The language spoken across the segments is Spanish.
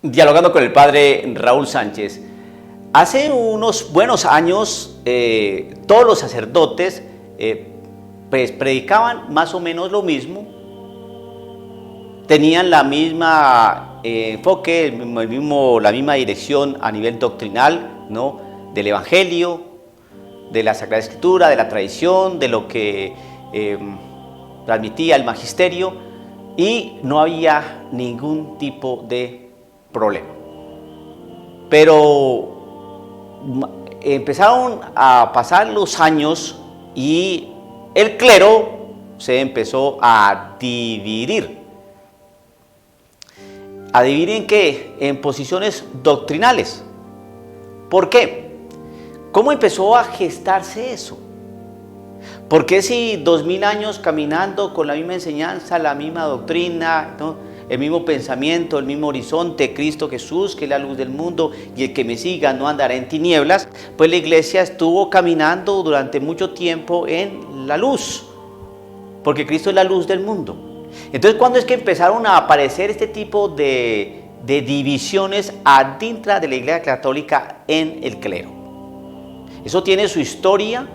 dialogando con el padre Raúl Sánchez. Hace unos buenos años, todos los sacerdotes pues predicaban más o menos lo mismo, tenían la misma enfoque, la misma dirección a nivel doctrinal, ¿no? Del Evangelio, de la Sagrada Escritura, de la tradición, de lo que transmitía el magisterio, y no había ningún tipo de problema. Pero empezaron a pasar los años y el clero se empezó a dividir. ¿A dividir en qué? En posiciones doctrinales. ¿Por qué? ¿Cómo empezó a gestarse eso? ¿Por qué si 2000 años caminando con la misma enseñanza, la misma doctrina, ¿no? El mismo pensamiento, el mismo horizonte, Cristo Jesús, que es la luz del mundo, y el que me siga no andará en tinieblas? Pues la iglesia estuvo caminando durante mucho tiempo en la luz, porque Cristo es la luz del mundo. Entonces, ¿cuándo es que empezaron a aparecer este tipo de divisiones adentro de la Iglesia Católica en el clero? Eso tiene su historia,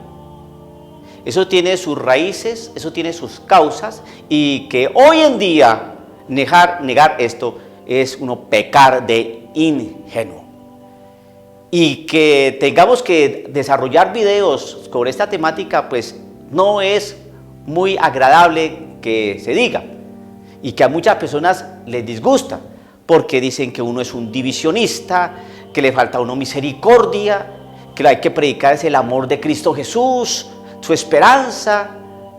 eso tiene sus raíces, eso tiene sus causas, y que hoy en día negar esto es uno pecar de ingenuo. Y que tengamos que desarrollar videos sobre esta temática, pues no es muy agradable que se diga, y que a muchas personas les disgusta, porque dicen que uno es un divisionista, que le falta a uno misericordia, que hay que predicar es el amor de Cristo Jesús, su esperanza,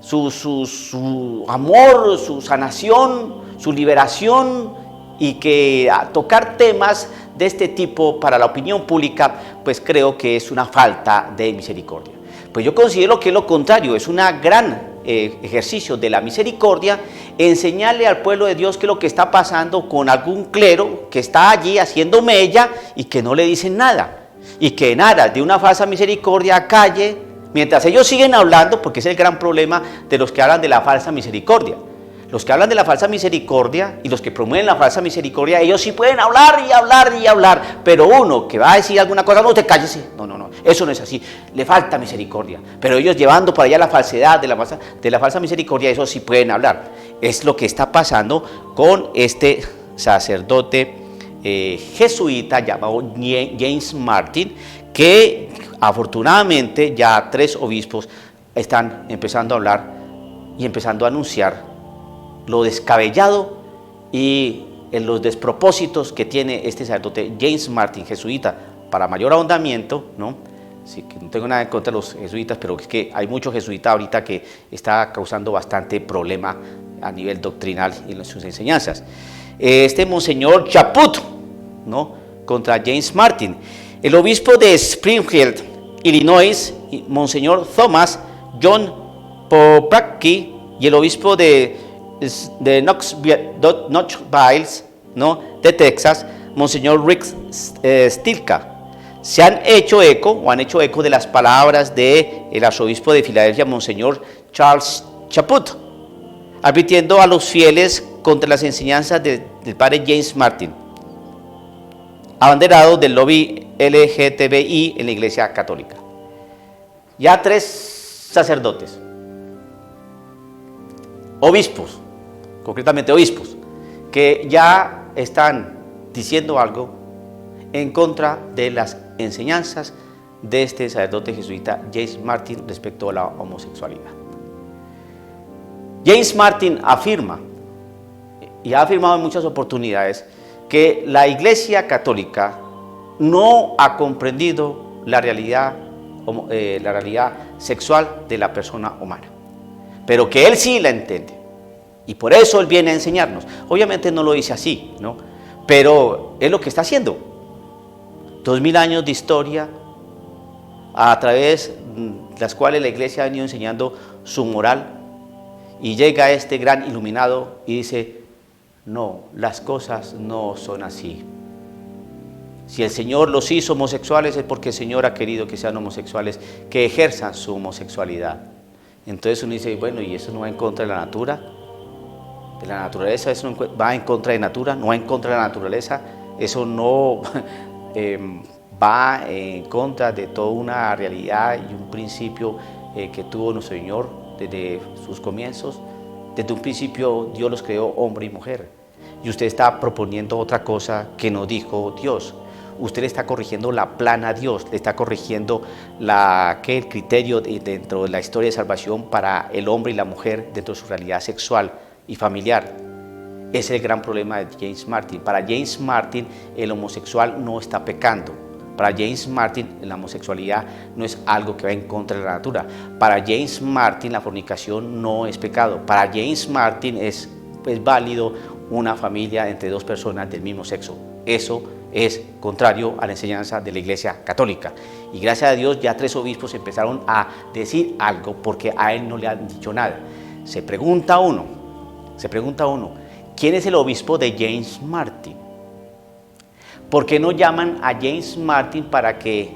su amor, su sanación, su liberación, y que a tocar temas de este tipo para la opinión pública, pues creo que es una falta de misericordia. Pues yo considero que es lo contrario, es una gran ejercicio de la misericordia, enseñarle al pueblo de Dios qué es lo que está pasando con algún clero que está allí haciendo mella y que no le dicen nada, y que en aras de una falsa misericordia calle, mientras ellos siguen hablando, porque es el gran problema de los que hablan de la falsa misericordia. Los que hablan de la falsa misericordia y los que promueven la falsa misericordia, ellos sí pueden hablar y hablar y hablar, pero uno que va a decir alguna cosa, no, te cállese, no, eso no es así, le falta misericordia. Pero ellos llevando por allá la falsedad de la falsa misericordia, eso sí pueden hablar. Es lo que está pasando con este sacerdote jesuita llamado James Martin, que afortunadamente ya 3 obispos están empezando a hablar y empezando a anunciar lo descabellado y en los despropósitos que tiene este sacerdote James Martin, jesuita. Para mayor ahondamiento, ¿no? Sí, que no tengo nada en contra de los jesuitas, pero es que hay muchos jesuitas ahorita que está causando bastante problema a nivel doctrinal en sus enseñanzas. Este monseñor Chaput, ¿no? Contra James Martin. El obispo de Springfield, Illinois, monseñor Thomas John Popacki, y el obispo de Knoxville, ¿no? De Texas, monseñor Rick Stilka, se han hecho eco de las palabras del arzobispo de Filadelfia, monseñor Charles Chaput, advirtiendo a los fieles contra las enseñanzas del padre James Martin, abanderado del lobby LGTBI en la Iglesia Católica. Ya 3 sacerdotes, obispos, concretamente obispos, que ya están diciendo algo en contra de las enseñanzas de este sacerdote jesuita James Martin respecto a la homosexualidad. James Martin afirma, y ha afirmado en muchas oportunidades, que la Iglesia Católica no ha comprendido la realidad sexual de la persona humana, pero que él sí la entiende, y por eso él viene a enseñarnos. Obviamente no lo dice así, ¿no? Pero es lo que está haciendo. 2000 años de historia a través de las cuales la Iglesia ha venido enseñando su moral, y llega este gran iluminado y dice: no, las cosas no son así. Si el Señor los hizo homosexuales es porque el Señor ha querido que sean homosexuales, que ejerzan su homosexualidad. Entonces uno dice, bueno, ¿y eso no va en contra de la naturaleza? ¿Eso va en contra de natura? ¿No va en contra de la naturaleza? Eso no va en contra de toda una realidad y un principio que tuvo nuestro Señor desde sus comienzos. Desde un principio Dios los creó hombre y mujer. Y usted está proponiendo otra cosa que no dijo Dios. Usted le está corrigiendo la plana a Dios, le está corrigiendo el criterio dentro de la historia de salvación para el hombre y la mujer dentro de su realidad sexual y familiar. Ese es el gran problema de James Martin. Para James Martin, el homosexual no está pecando. Para James Martin, la homosexualidad no es algo que va en contra de la natura. Para James Martin, la fornicación no es pecado. Para James Martin es válido una familia entre dos personas del mismo sexo. Eso es contrario a la enseñanza de la Iglesia Católica. Y gracias a Dios ya 3 obispos empezaron a decir algo porque a él no le han dicho nada. Se pregunta uno, ¿quién es el obispo de James Martin? ¿Por qué no llaman a James Martin para que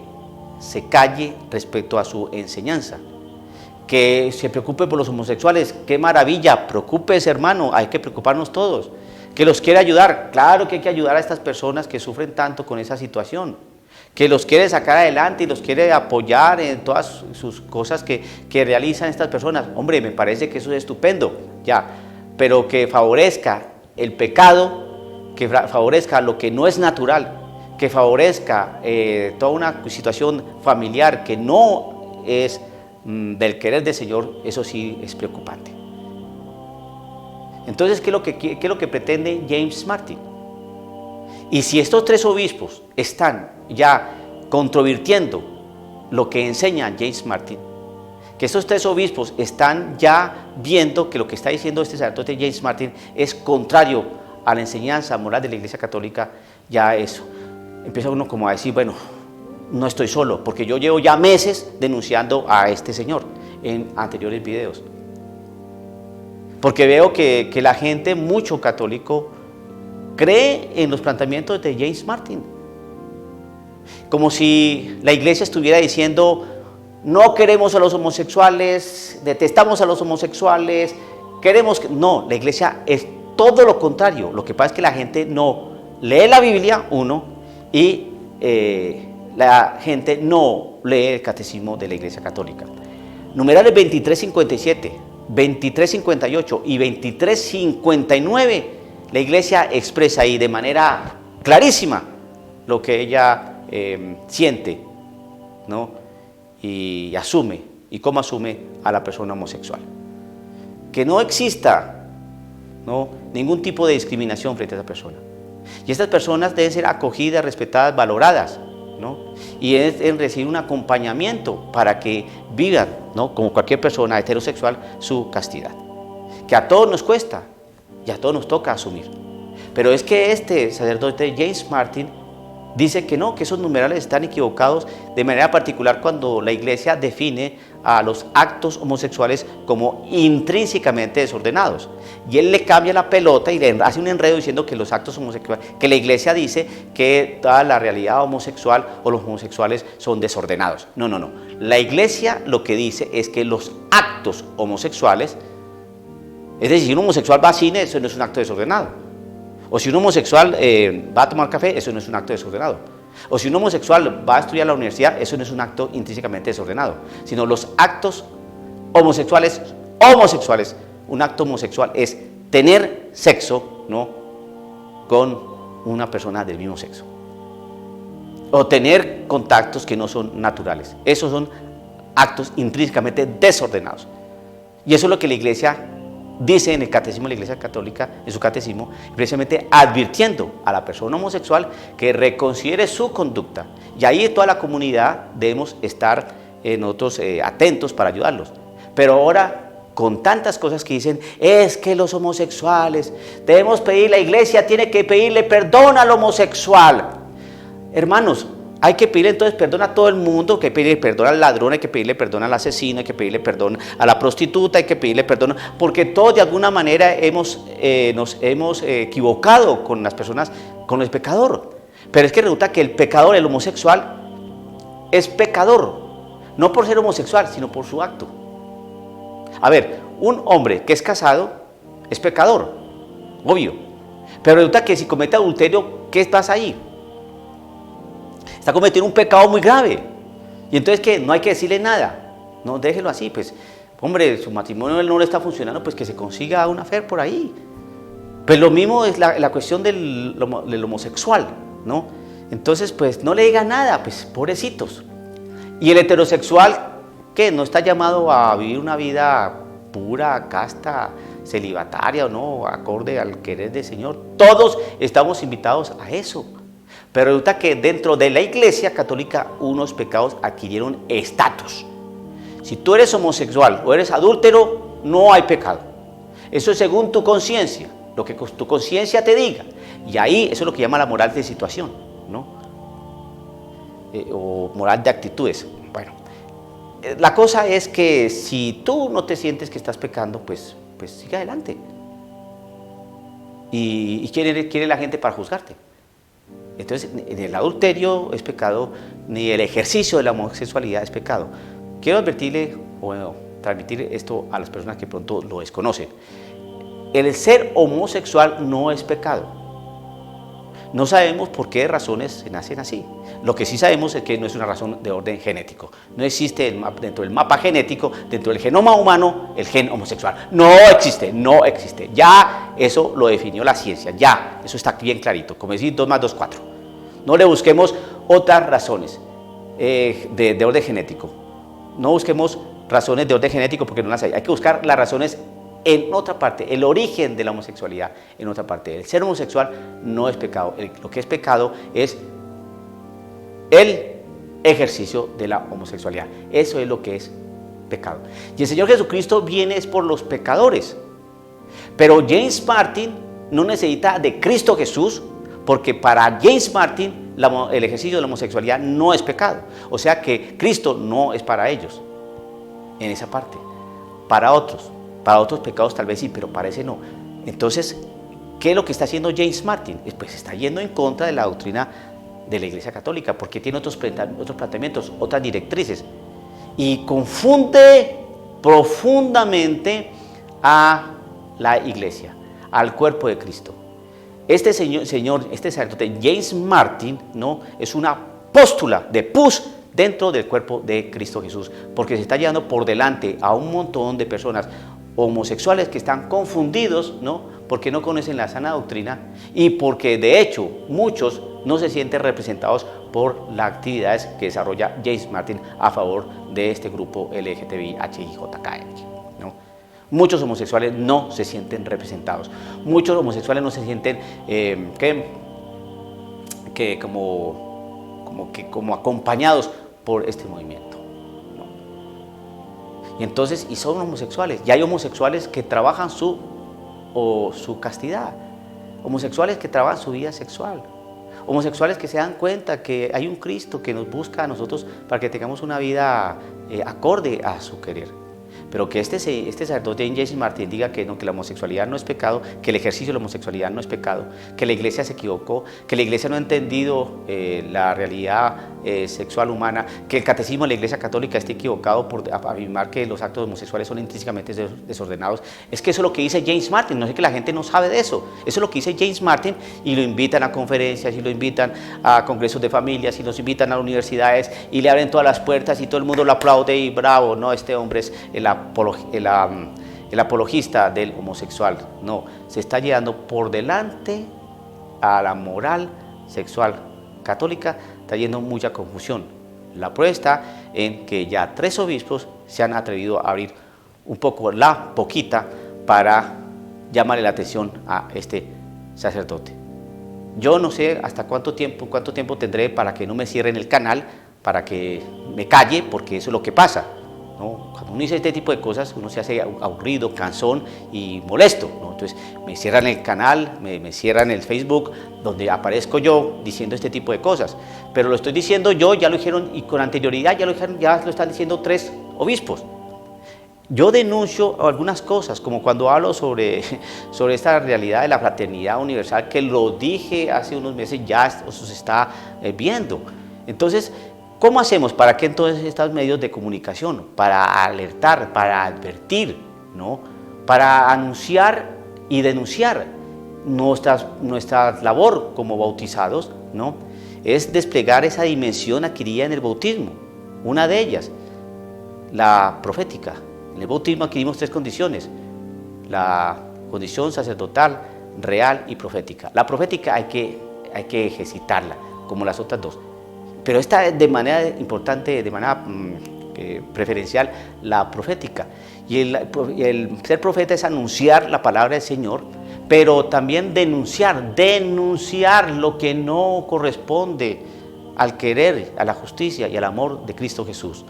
se calle respecto a su enseñanza? Que se preocupe por los homosexuales, qué maravilla, preocúpese hermano, hay que preocuparnos todos. Que los quiere ayudar, claro que hay que ayudar a estas personas que sufren tanto con esa situación. Que los quiere sacar adelante y los quiere apoyar en todas sus cosas que realizan estas personas. Hombre, me parece que eso es estupendo, ya, pero que favorezca el pecado, que favorezca lo que no es natural, que favorezca toda una situación familiar que no es del querer del Señor, eso sí es preocupante. Entonces, ¿qué es lo que pretende James Martin? Y si estos 3 obispos están ya controvirtiendo lo que enseña James Martin, que estos 3 obispos están ya viendo que lo que está diciendo este sacerdote James Martin es contrario a la enseñanza moral de la Iglesia Católica, ya eso, empieza uno como a decir, bueno, no estoy solo, porque yo llevo ya meses denunciando a este señor en anteriores videos. Porque veo que la gente, mucho católico, cree en los planteamientos de James Martin. Como si la Iglesia estuviera diciendo, no queremos a los homosexuales, detestamos a los homosexuales, queremos que... No, la Iglesia es todo lo contrario. Lo que pasa es que la gente no lee la Biblia, y la gente no lee el catecismo de la Iglesia Católica. Numerales 2357, 2358 y 2359, la Iglesia expresa ahí de manera clarísima lo que ella siente, ¿no? Y asume, y cómo asume a la persona homosexual. Que no exista, ¿no?, ningún tipo de discriminación frente a esa persona. Y estas personas deben ser acogidas, respetadas, valoradas, ¿no? Y deben recibir un acompañamiento para que vivan, ¿no?, como cualquier persona heterosexual, su castidad. Que a todos nos cuesta y a todos nos toca asumir. Pero es que este sacerdote James Martin dice que no, que esos numerales están equivocados, de manera particular cuando la Iglesia define a los actos homosexuales como intrínsecamente desordenados. Y él le cambia la pelota y le hace un enredo diciendo que los actos homosexuales, que la Iglesia dice que toda la realidad homosexual o los homosexuales son desordenados. No. La Iglesia lo que dice es que los actos homosexuales, es decir, si un homosexual va al cine, eso no es un acto desordenado. O si un homosexual va a tomar café, eso no es un acto desordenado. O si un homosexual va a estudiar a la universidad, eso no es un acto intrínsecamente desordenado. Sino los actos homosexuales, un acto homosexual es tener sexo, ¿no?, con una persona del mismo sexo. O tener contactos que no son naturales. Esos son actos intrínsecamente desordenados. Y eso es lo que la Iglesia dice en el catecismo de la Iglesia Católica, en su catecismo, precisamente advirtiendo a la persona homosexual que reconsidere su conducta. Y ahí toda la comunidad debemos estar nosotros atentos para ayudarlos. Pero ahora, con tantas cosas que dicen, es que los homosexuales, debemos pedir, la Iglesia tiene que pedirle perdón al homosexual. Hermanos, hay que pedirle entonces perdón a todo el mundo, hay que pedirle perdón al ladrón, hay que pedirle perdón al asesino, hay que pedirle perdón a la prostituta, hay que pedirle perdón, porque todos de alguna manera nos hemos equivocado con las personas, con el pecador. Pero es que resulta que el pecador, el homosexual, es pecador, no por ser homosexual, sino por su acto. A ver, un hombre que es casado es pecador, obvio, pero resulta que si comete adulterio ¿qué pasa ahí? Está cometiendo un pecado muy grave. Y entonces, ¿qué? No hay que decirle nada. No, déjelo así, pues, hombre, su matrimonio no le está funcionando, pues que se consiga una fe por ahí. Pues lo mismo es la cuestión del homosexual, ¿no? Entonces, pues, no le diga nada, pues, pobrecitos. Y el heterosexual, ¿qué? No está llamado a vivir una vida pura, casta, celibataria o no, acorde al querer del Señor. Todos estamos invitados a eso. Pero resulta que dentro de la Iglesia Católica unos pecados adquirieron estatus. Si tú eres homosexual o eres adúltero, no hay pecado. Eso es según tu conciencia, lo que tu conciencia te diga. Y ahí eso es lo que llama la moral de situación, ¿no? O moral de actitudes. Bueno, la cosa es que si tú no te sientes que estás pecando, pues sigue adelante. ¿Y quién es la gente para juzgarte? Entonces, ni el adulterio es pecado, ni el ejercicio de la homosexualidad es pecado. Quiero advertirle o transmitir esto a las personas que pronto lo desconocen. El ser homosexual no es pecado. No sabemos por qué razones se nacen así. Lo que sí sabemos es que no es una razón de orden genético. No existe dentro del mapa genético, dentro del genoma humano, el gen homosexual. No existe, no existe. Ya eso lo definió la ciencia, ya, eso está bien clarito. Como decir 2 más 2, 4. No le busquemos otras razones de orden genético. No busquemos razones de orden genético porque no las hay. Hay que buscar las razones en otra parte, el origen de la homosexualidad en otra parte. El ser homosexual no es pecado. Lo que es pecado es el ejercicio de la homosexualidad. Eso es lo que es pecado. Y el Señor Jesucristo viene es por los pecadores. Pero James Martin no necesita de Cristo Jesús, porque para James Martin el ejercicio de la homosexualidad no es pecado. O sea que Cristo no es para ellos en esa parte. Para otros pecados tal vez sí, pero para ese no. Entonces, ¿qué es lo que está haciendo James Martin? Pues está yendo en contra de la doctrina de la Iglesia Católica, porque tiene otros planteamientos, otras directrices, y confunde profundamente a la Iglesia, al cuerpo de Cristo. Este sacerdote James Martin, ¿no?, es una póstula de pus dentro del cuerpo de Cristo Jesús, porque se está llevando por delante a un montón de personas homosexuales que están confundidos, ¿no?, porque no conocen la sana doctrina y porque de hecho muchos no se sienten representados por las actividades que desarrolla James Martin a favor de este grupo LGTBIHIJKL, ¿no? Muchos homosexuales no se sienten representados, muchos homosexuales no se sienten como acompañados por este movimiento, ¿no? Y entonces, y son homosexuales, y hay homosexuales que trabajan su castidad, homosexuales que trabajan su vida sexual, homosexuales que se dan cuenta que hay un Cristo que nos busca a nosotros para que tengamos una vida acorde a su querer. Pero que este sacerdote James Martin diga que no, que la homosexualidad no es pecado, que el ejercicio de la homosexualidad no es pecado, que la Iglesia se equivocó, que la Iglesia no ha entendido la realidad sexual humana, que el catecismo de la Iglesia Católica esté equivocado por afirmar que los actos homosexuales son intrínsecamente desordenados. Es que eso es lo que dice James Martin, no sé que la gente no sabe de eso. Eso es lo que dice James Martin, y lo invitan a conferencias, y lo invitan a congresos de familias, y los invitan a universidades, y le abren todas las puertas, y todo el mundo lo aplaude, y bravo, no, este hombre es el apologista del homosexual. No, se está llevando por delante a la moral sexual católica, está yendo mucha confusión. La prueba está en que ya 3 obispos se han atrevido a abrir un poco la boquita para llamarle la atención a este sacerdote. Yo no sé hasta cuánto tiempo tendré para que no me cierren el canal, para que me calle, porque eso es lo que pasa, ¿no? Cuando uno dice este tipo de cosas, uno se hace aburrido, cansón y molesto, ¿no? Entonces me cierran el canal, me cierran el Facebook, donde aparezco yo diciendo este tipo de cosas. Pero lo estoy diciendo yo, ya lo dijeron, y con anterioridad ya lo están diciendo 3 obispos. Yo denuncio algunas cosas, como cuando hablo sobre esta realidad de la fraternidad universal, que lo dije hace unos meses, ya se está viendo. Entonces, ¿cómo hacemos? ¿Para qué entonces estos medios de comunicación? Para alertar, para advertir, ¿no? Para anunciar y denunciar nuestra labor como bautizados, ¿no?, es desplegar esa dimensión adquirida en el bautismo. Una de ellas, la profética. En el bautismo adquirimos 3 condiciones: la condición sacerdotal, real y profética. La profética hay que ejercitarla, como las otras 2. Pero esta de manera importante, de manera preferencial, la profética. Y el ser profeta es anunciar la palabra del Señor, pero también denunciar lo que no corresponde al querer, a la justicia y al amor de Cristo Jesús,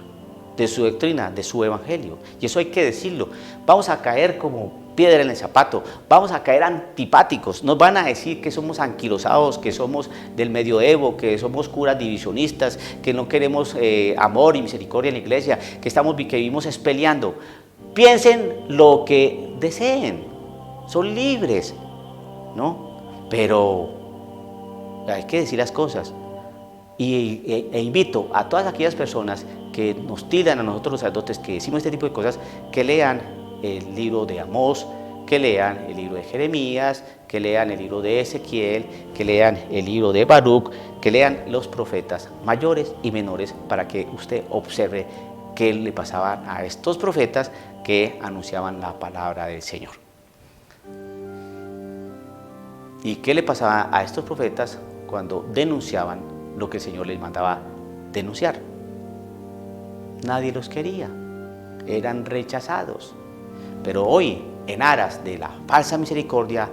de su doctrina, de su evangelio. Y eso hay que decirlo. Vamos a caer como piedra en el zapato, vamos a caer antipáticos, nos van a decir que somos anquilosados, que somos del medioevo, que somos curas divisionistas, que no queremos amor y misericordia en la iglesia, que vivimos peleando. Piensen lo que deseen, son libres, ¿no? Pero hay que decir las cosas. E invito a todas aquellas personas que nos tildan a nosotros los sacerdotes que decimos este tipo de cosas, que lean el libro de Amós, que lean el libro de Jeremías, que lean el libro de Ezequiel, que lean el libro de Baruch, que lean los profetas mayores y menores, para que usted observe qué le pasaba a estos profetas que anunciaban la palabra del Señor. ¿Y qué le pasaba a estos profetas cuando denunciaban lo que el Señor les mandaba denunciar? Nadie los quería, eran rechazados. Pero hoy, en aras de la falsa misericordia,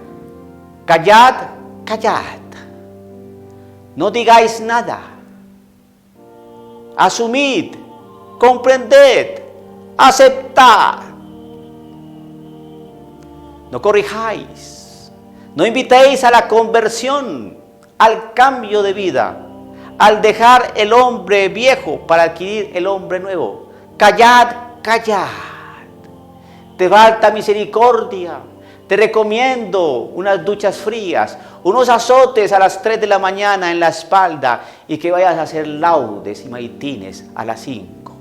callad, callad, no digáis nada, asumid, comprended, aceptad, no corrijáis, no invitéis a la conversión, al cambio de vida, al dejar el hombre viejo para adquirir el hombre nuevo. Callad, callad. Te falta misericordia. Te recomiendo unas duchas frías, unos azotes a las 3 de la mañana en la espalda y que vayas a hacer laudes y maitines a las 5.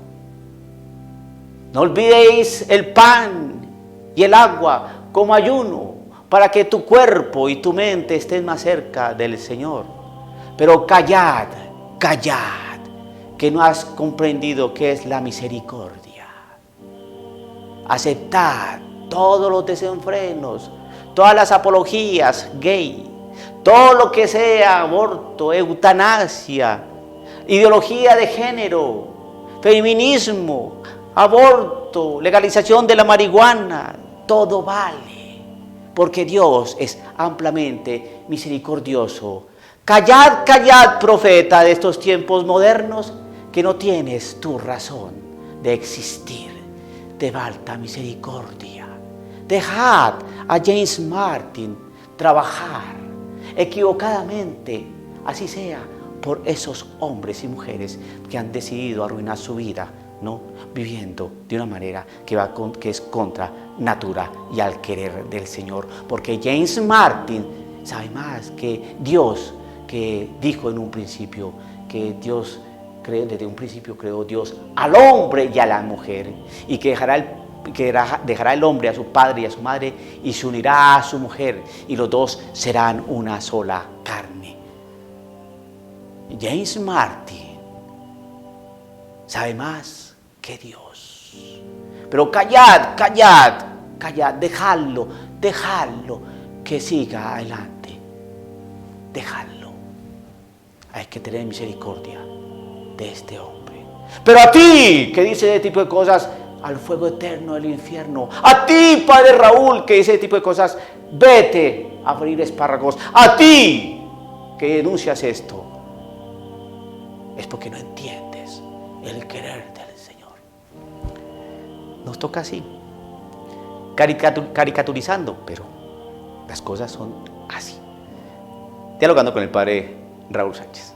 No olvidéis el pan y el agua como ayuno para que tu cuerpo y tu mente estén más cerca del Señor. Pero callad, callad, que no has comprendido qué es la misericordia. Aceptad todos los desenfrenos, todas las apologías gay, todo lo que sea aborto, eutanasia, ideología de género, feminismo, aborto, legalización de la marihuana, todo vale, porque Dios es ampliamente misericordioso. Callad, callad, profeta de estos tiempos modernos, que no tienes tu razón de existir. Te falta misericordia. Dejad a James Martin trabajar equivocadamente, así sea, por esos hombres y mujeres que han decidido arruinar su vida, ¿no?, viviendo de una manera que es contra natura y al querer del Señor. Porque James Martin sabe más que Dios, que dijo en un principio que Dios desde un principio creó Dios al hombre y a la mujer, y que dejará el hombre a su padre y a su madre y se unirá a su mujer, y los dos serán una sola carne. James Martin sabe más que Dios. Pero callad, callad, callad, dejadlo que siga adelante. Dejadlo. Hay que tener misericordia de este hombre. Pero a ti, que dice ese tipo de cosas, al fuego eterno del infierno. A ti, padre Raúl, que dice ese tipo de cosas, vete a freír espárragos. A ti, que denuncias esto, es porque no entiendes el querer del Señor. Nos toca así, caricaturizando, pero las cosas son así. Dialogando con el padre Raúl Sánchez.